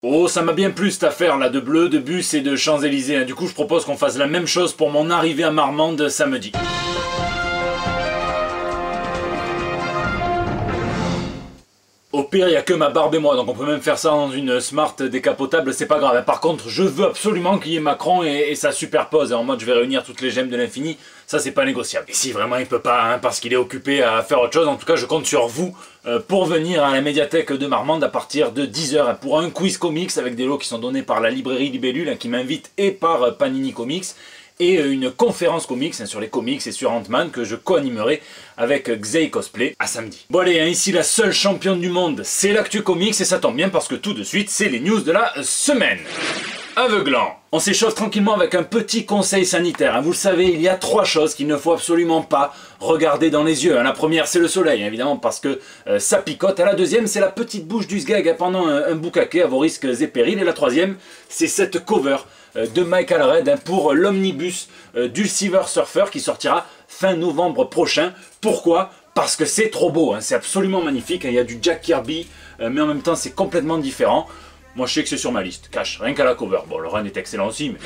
Oh, ça m'a bien plu cette affaire là de bleu, de bus et de Champs-Élysées. Du coup, je propose qu'on fasse la même chose pour mon arrivée à Marmande samedi. Au pire, il n'y a que ma barbe et moi, donc on peut même faire ça dans une Smart décapotable, c'est pas grave. Par contre, je veux absolument qu'il y ait Macron et ça superpose, en mode je vais réunir toutes les gemmes de l'infini, ça c'est pas négociable. Et si vraiment il peut pas, parce qu'il est occupé à faire autre chose, en tout cas je compte sur vous pour venir à la médiathèque de Marmande à partir de 10 h pour un quiz comics avec des lots qui sont donnés par la librairie Libellule qui m'invite et par Panini Comics. Et une conférence comics sur les comics et sur Ant-Man que je co-animerai avec Xey Cosplay à samedi. Bon allez, ici la seule championne du monde, c'est l'actu comics et ça tombe bien parce que tout de suite c'est les news de la semaine. Aveuglant. On s'échauffe tranquillement avec un petit conseil sanitaire. Vous le savez, il y a 3 choses qu'il ne faut absolument pas regarder dans les yeux. La première, c'est le soleil, évidemment, parce que ça picote. La deuxième, c'est la petite bouche du sgeg pendant un bukake à vos risques et périls. Et la troisième, c'est cette cover de Mike Allred pour l'omnibus du Silver Surfer qui sortira fin novembre prochain. Pourquoi ? Parce que c'est trop beau, c'est absolument magnifique. Il y a du Jack Kirby, mais en même temps, c'est complètement différent. Moi je sais que c'est sur ma liste, cash, rien qu'à la cover. Bon, le run est excellent aussi, mais...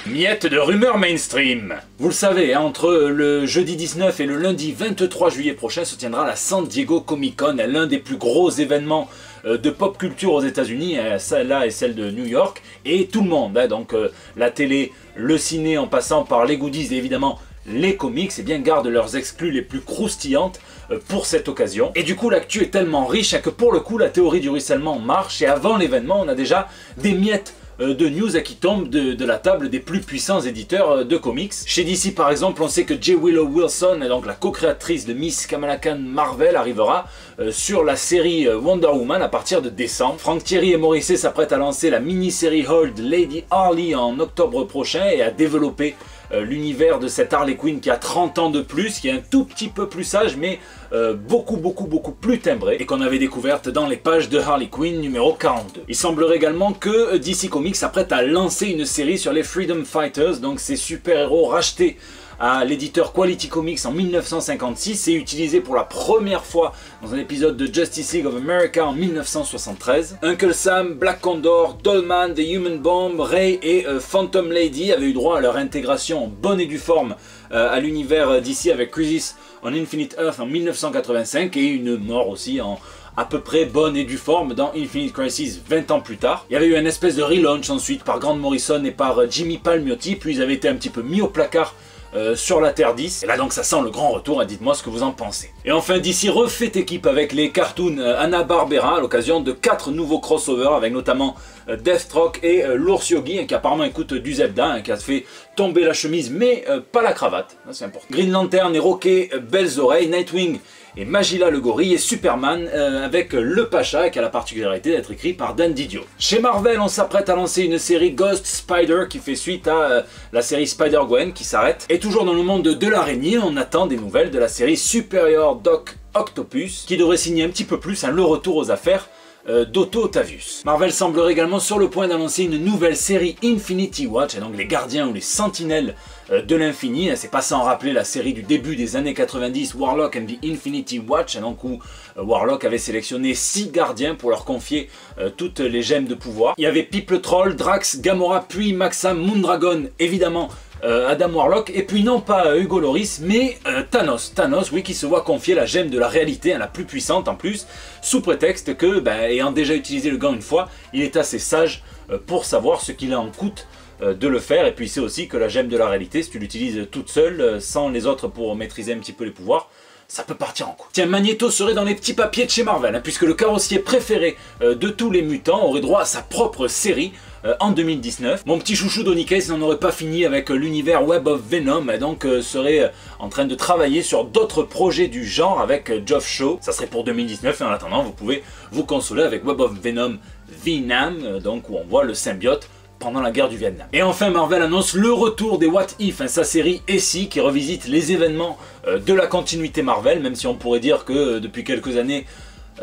Miette de rumeurs mainstream. Vous le savez, entre le jeudi 19 et le lundi 23 juillet prochain se tiendra la San Diego Comic Con, l'un des plus gros événements de pop culture aux États-Unis, celle-là et celle de New York, et tout le monde, donc la télé, le ciné en passant par les goodies et évidemment les comics, gardent leurs exclus les plus croustillantes pour cette occasion. Et du coup l'actu est tellement riche que pour le coup la théorie du ruissellement marche et avant l'événement on a déjà des miettes de news qui tombent de la table des plus puissants éditeurs de comics. Chez DC par exemple, on sait que J. Willow Wilson, donc la co-créatrice de Miss Kamala Khan Marvel, arrivera sur la série Wonder Woman à partir de décembre. Frank Thierry et Morrissey s'apprêtent à lancer la mini-série Hold Lady Harley en octobre prochain et à développer l'univers de cette Harley Quinn qui a 30 ans de plus, qui est un tout petit peu plus sage mais beaucoup plus timbrée et qu'on avait découverte dans les pages de Harley Quinn numéro 42. Il semblerait également que DC Comics s'apprête à lancer une série sur les Freedom Fighters, donc ces super-héros rachetés à l'éditeur Quality Comics en 1956 et utilisé pour la première fois dans un épisode de Justice League of America en 1973. Uncle Sam, Black Condor, Dollman, The Human Bomb, Ray et Phantom Lady avaient eu droit à leur intégration en bonne et due forme à l'univers d'ici avec Crisis on Infinite Earth en 1985 et une mort aussi en à peu près bonne et due forme dans Infinite Crisis 20 ans plus tard. Il y avait eu une espèce de relaunch ensuite par Grant Morrison et par Jimmy Palmiotti, puis ils avaient été un petit peu mis au placard sur la Terre 10. Et là donc ça sent le grand retour, dites-moi ce que vous en pensez. Et enfin DC refait équipe avec les cartoons Hanna-Barbera à l'occasion de 4 nouveaux crossovers avec notamment Deathstroke et l'Ours Yogi qui apparemment écoute du Zelda, qui a fait tomber la chemise mais pas la cravate, c'est important. Green Lantern et Rocket, belles oreilles, Nightwing et Magilla le gorille et Superman avec le Pacha qui a la particularité d'être écrit par Dan Didio. Chez Marvel, on s'apprête à lancer une série Ghost Spider qui fait suite à la série Spider-Gwen qui s'arrête. Et toujours dans le monde de l'araignée, on attend des nouvelles de la série Superior Doc Octopus qui devrait signer un petit peu plus le retour aux affaires d'Otto Octavius. Marvel semblerait également sur le point d'annoncer une nouvelle série Infinity Watch, et donc les gardiens ou les sentinelles de l'infini. C'est pas sans rappeler la série du début des années 90, Warlock and the Infinity Watch, donc où Warlock avait sélectionné 6 gardiens pour leur confier toutes les gemmes de pouvoir. Il y avait Pip le Troll, Drax, Gamora, puis Maxam, Moondragon, évidemment Adam Warlock, et puis non pas Hugo Loris, mais Thanos, oui, qui se voit confier la gemme de la réalité, la plus puissante en plus, sous prétexte que, ayant déjà utilisé le gant une fois, il est assez sage pour savoir ce qu'il en coûte de le faire, et puis c'est aussi que la gemme de la réalité, si tu l'utilises toute seule, sans les autres pour maîtriser un petit peu les pouvoirs, ça peut partir en couille. Tiens, Magneto serait dans les petits papiers de chez Marvel, puisque le carrossier préféré de tous les mutants aurait droit à sa propre série en 2019. Mon petit chouchou Donny Cates n'en aurait pas fini avec l'univers Web of Venom, et donc serait en train de travailler sur d'autres projets du genre avec Geoff Shaw. Ça serait pour 2019, et en attendant, vous pouvez vous consoler avec Web of Venom Venom, donc où on voit le symbiote pendant la guerre du Vietnam. Et enfin, Marvel annonce le retour des What If, sa série SI qui revisite les événements de la continuité Marvel, même si on pourrait dire que depuis quelques années,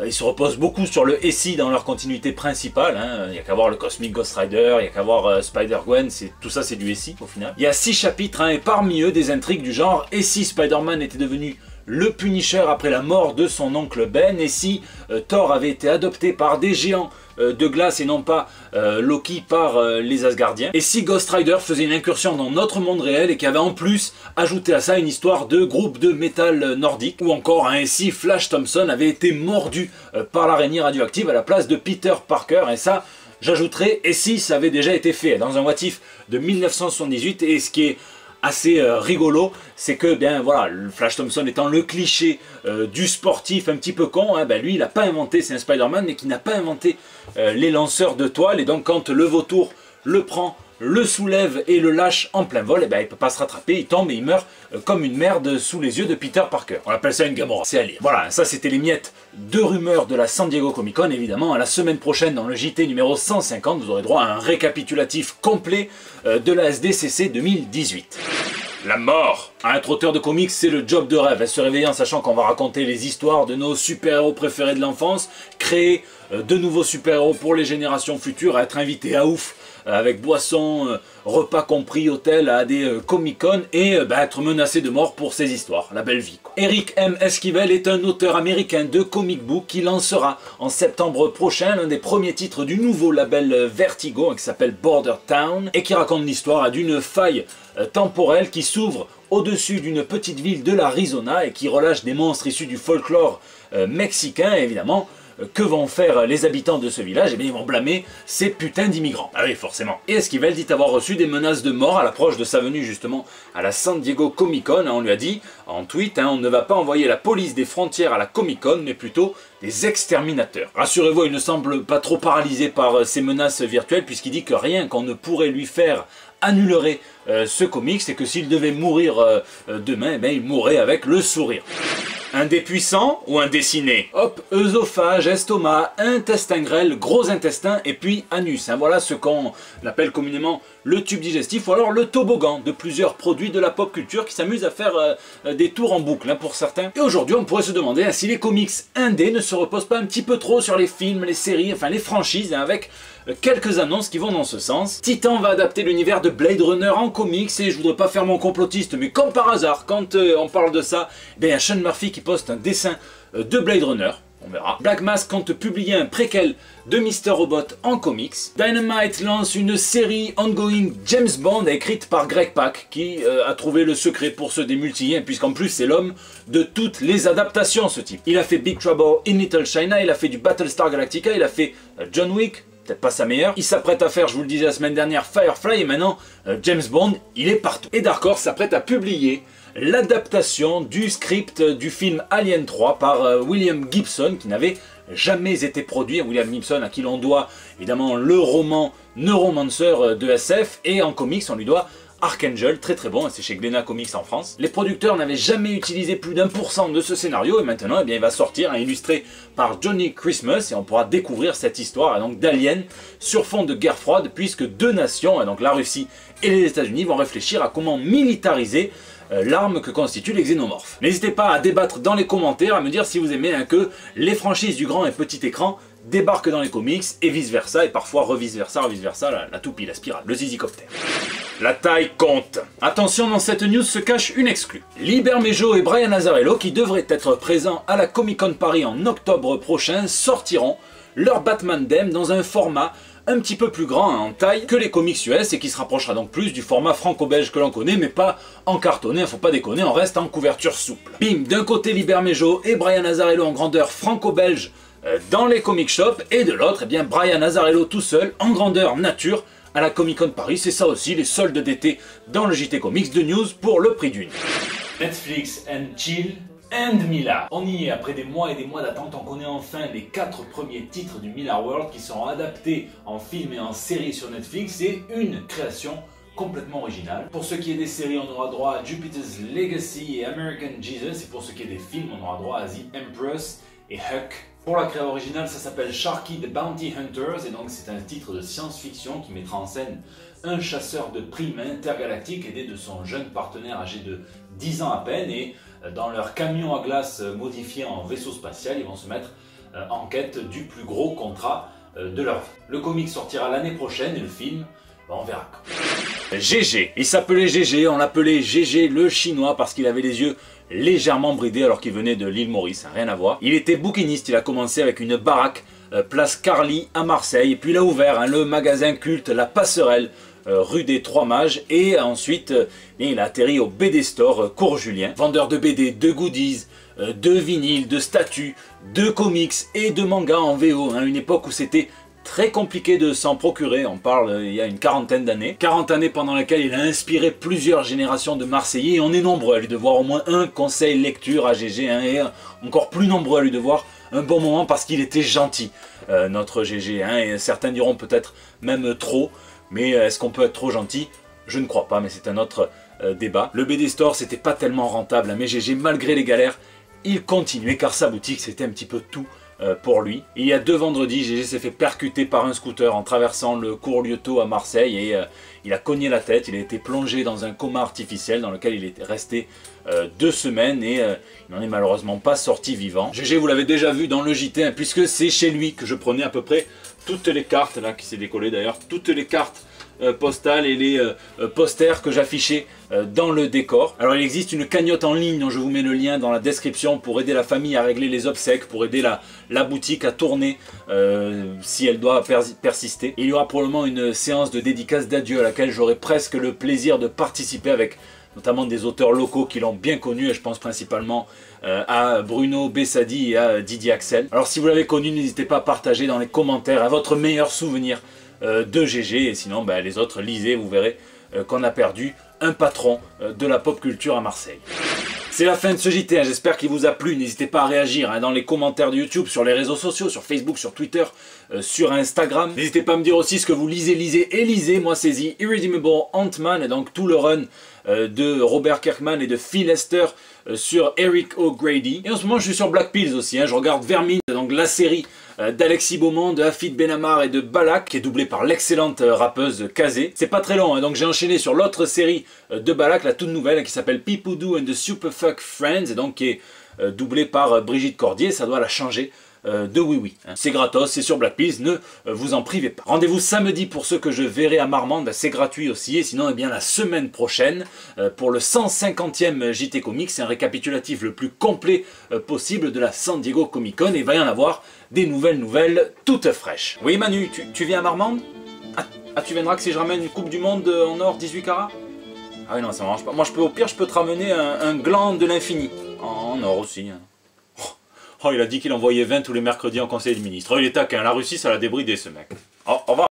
ils se reposent beaucoup sur le SI dans leur continuité principale. Il n'y a qu'à voir le Cosmic Ghost Rider, il n'y a qu'à voir Spider-Gwen, tout ça c'est du SI au final. Il y a 6 chapitres, et parmi eux des intrigues du genre et si Spider-Man était devenu le Punisher après la mort de son oncle Ben, et si Thor avait été adopté par des géants de glace et non pas Loki par les Asgardiens. Et si Ghost Rider faisait une incursion dans notre monde réel et qui avait en plus ajouté à ça une histoire de groupe de métal nordique, ou encore si Flash Thompson avait été mordu par l'araignée radioactive à la place de Peter Parker, et ça j'ajouterais, et si ça avait déjà été fait dans un What If de 1978, et ce qui est assez rigolo, c'est que bien voilà, Flash Thompson étant le cliché du sportif un petit peu con, lui il n'a pas inventé, c'est un Spider-Man, mais qui n'a pas inventé les lanceurs de toile, et donc quand le vautour le prend, le soulève et le lâche en plein vol, il ne peut pas se rattraper, il tombe et il meurt comme une merde sous les yeux de Peter Parker. On appelle ça une Gamora, c'est à lire. Voilà, ça c'était les miettes de rumeurs de la San Diego Comic Con. Évidemment, la semaine prochaine, dans le JT numéro 150, vous aurez droit à un récapitulatif complet de la SDCC 2018. La mort. Un auteur de comics, c'est le job de rêve. Se réveiller en sachant qu'on va raconter les histoires de nos super-héros préférés de l'enfance, créer de nouveaux super-héros pour les générations futures, être invité à ouf avec boisson, repas compris, hôtel à des Comic-Con, et être menacé de mort pour ces histoires. La belle vie, quoi. Eric M. Esquivel est un auteur américain de comic book qui lancera en septembre prochain l'un des premiers titres du nouveau label Vertigo qui s'appelle Border Town et qui raconte l'histoire d'une faille temporelle qui s'ouvre au-dessus d'une petite ville de l'Arizona et qui relâche des monstres issus du folklore mexicain, évidemment. Que vont faire les habitants de ce village? Eh bien, ils vont blâmer ces putains d'immigrants. Ah oui, forcément. Et Esquivel dit avoir reçu des menaces de mort à l'approche de sa venue justement à la San Diego Comic Con. On lui a dit en tweet, on ne va pas envoyer la police des frontières à la Comic Con, mais plutôt des exterminateurs. Rassurez-vous, il ne semble pas trop paralysé par ces menaces virtuelles, puisqu'il dit que rien qu'on ne pourrait lui faire annulerait ce comics, et que s'il devait mourir demain, il mourrait avec le sourire. Un dé puissant ou un dessiné? Hop, œsophage, estomac, intestin grêle, gros intestin et puis anus. Voilà ce qu'on appelle communément le tube digestif ou alors le toboggan de plusieurs produits de la pop culture qui s'amusent à faire des tours en boucle pour certains. Et aujourd'hui on pourrait se demander si les comics indés ne se reposent pas un petit peu trop sur les films, les séries, enfin les franchises, avec quelques annonces qui vont dans ce sens. Titan va adapter l'univers de Blade Runner en comics, et je voudrais pas faire mon complotiste, mais comme par hasard, quand on parle de ça, il y a Sean Murphy qui poste un dessin de Blade Runner. On verra. Black Mask compte publier un préquel de Mr. Robot en comics. Dynamite lance une série ongoing James Bond écrite par Greg Pak, qui a trouvé le secret pour se démultiplier, puisqu'en plus c'est l'homme de toutes les adaptations, ce type. Il a fait Big Trouble in Little China, il a fait du Battlestar Galactica, il a fait John Wick, peut-être pas sa meilleure. Il s'apprête à faire, je vous le disais la semaine dernière, Firefly, et maintenant James Bond, il est partout. Et Dark Horse s'apprête à publier l'adaptation du script du film Alien 3 par William Gibson, qui n'avait jamais été produit. William Gibson, à qui l'on doit évidemment le roman Neuromancer de SF, et en comics on lui doit Archangel, très très bon, c'est chez Glénat Comics en France. Les producteurs n'avaient jamais utilisé plus d'1% de ce scénario, et maintenant il va sortir, illustré par Johnny Christmas, et on pourra découvrir cette histoire donc d'aliens sur fond de guerre froide, puisque deux nations, donc la Russie et les États-Unis, vont réfléchir à comment militariser l'arme que constituent les xénomorphes. N'hésitez pas à débattre dans les commentaires, à me dire si vous aimez que les franchises du grand et petit écran débarquent dans les comics, et vice versa, et parfois revice versa, la toupie, la spirale, le zizicoptère. La taille compte. Attention, dans cette news se cache une exclue. Lee Bermejo et Brian Azzarello, qui devraient être présents à la Comic Con Paris en octobre prochain, sortiront leur Batman Dem dans un format un petit peu plus grand en taille que les comics US, et qui se rapprochera donc plus du format franco-belge que l'on connaît, mais pas en cartonné, faut pas déconner, on reste en couverture souple. Bim, d'un côté Lee Bermejo et Brian Azzarello en grandeur franco-belge dans les comic shops, et de l'autre, Brian Azzarello tout seul en grandeur nature à la Comic Con Paris. C'est ça aussi, les soldes d'été dans le JT Comics de news pour le prix d'une. Netflix and chill and Miller. On y est, après des mois et des mois d'attente, on connaît enfin les 4 premiers titres du Miller World qui seront adaptés en film et en série sur Netflix. C'est une création complètement originale. Pour ce qui est des séries, on aura droit à Jupiter's Legacy et American Jesus, et pour ce qui est des films, on aura droit à The Empress et Huck. Pour la création originale, ça s'appelle Sharky the Bounty Hunters, et donc c'est un titre de science-fiction qui mettra en scène un chasseur de primes intergalactique aidé de son jeune partenaire âgé de 10 ans à peine, et dans leur camion à glace modifié en vaisseau spatial, ils vont se mettre en quête du plus gros contrat de leur vie. Le comic sortira l'année prochaine, et le film, on verra. GG, il s'appelait GG, on l'appelait GG le chinois parce qu'il avait les yeux légèrement bridés alors qu'il venait de l'île Maurice, rien à voir. Il était bouquiniste, il a commencé avec une baraque place Carly à Marseille. Et puis il a ouvert le magasin culte La Passerelle, rue des Trois Mages, et ensuite il a atterri au BD Store Cours Julien. Vendeur de BD, de goodies, de vinyles, de statues, de comics et de mangas en VO. Une époque où c'était très compliqué de s'en procurer, on parle il y a une quarantaine d'années. 40 années pendant lesquelles il a inspiré plusieurs générations de Marseillais, et on est nombreux à lui devoir au moins un conseil lecture à GG, et encore plus nombreux à lui devoir un bon moment parce qu'il était gentil, notre GG, et certains diront peut-être même trop, mais est-ce qu'on peut être trop gentil? Je ne crois pas, mais c'est un autre débat. Le BD Store, c'était pas tellement rentable, mais GG, malgré les galères, il continuait car sa boutique c'était un petit peu tout pour lui. Il y a 2 vendredis, GG s'est fait percuter par un scooter en traversant le cours Liotto à Marseille, et il a cogné la tête, il a été plongé dans un coma artificiel dans lequel il est resté 2 semaines, et il n'en est malheureusement pas sorti vivant. GG, vous l'avez déjà vu dans le JT, puisque c'est chez lui que je prenais à peu près toutes les cartes, là qui s'est décollé d'ailleurs, toutes les cartes postales et les posters que j'affichais dans le décor. Alors il existe une cagnotte en ligne dont je vous mets le lien dans la description pour aider la famille à régler les obsèques, pour aider la boutique à tourner si elle doit persister. Il y aura probablement une séance de dédicace d'adieu à laquelle j'aurai presque le plaisir de participer avec notamment des auteurs locaux qui l'ont bien connu, et je pense principalement à Bruno Bessadi et à Didier Axel. Alors si vous l'avez connu, n'hésitez pas à partager dans les commentaires à votre meilleur souvenir de GG, et sinon les autres, lisez, vous verrez qu'on a perdu un patron de la pop culture à Marseille. C'est la fin de ce JT, j'espère qu'il vous a plu. N'hésitez pas à réagir dans les commentaires de YouTube, sur les réseaux sociaux, sur Facebook, sur Twitter, sur Instagram. N'hésitez pas à me dire aussi ce que vous lisez. Moi c'est The Irredeemable Ant-Man, et donc tout le run de Robert Kirkman et de Phil Lester sur Eric O'Grady. Et en ce moment je suis sur Black Pills aussi, je regarde Vermine, donc la série d'Alexis Beaumont, de Hafid Benamar et de Balak, qui est doublée par l'excellente rappeuse Kazé. C'est pas très long, donc j'ai enchaîné sur l'autre série de Balak, la toute nouvelle, qui s'appelle Pipoudou and the Superfuck Friends, et donc qui est doublée par Brigitte Cordier. Ça doit la changer de Oui Oui. C'est gratos, c'est sur Black Pills, ne vous en privez pas. Rendez-vous samedi pour ceux que je verrai à Marmande, c'est gratuit aussi, et sinon la semaine prochaine pour le 150e JT Comics, c'est un récapitulatif le plus complet possible de la San Diego Comic Con, et il va y en avoir des nouvelles toutes fraîches. Oui Manu, tu viens à Marmande? Ah, tu viendras que si je ramène une coupe du monde en or 18 carats? Ah oui non, ça marche pas. Moi au pire je peux te ramener un gland de l'infini, en or aussi. Oh, il a dit qu'il envoyait 20 tous les mercredis en conseil des ministres. Oh, il est taquin, la Russie ça l'a débridé ce mec. Oh, au revoir.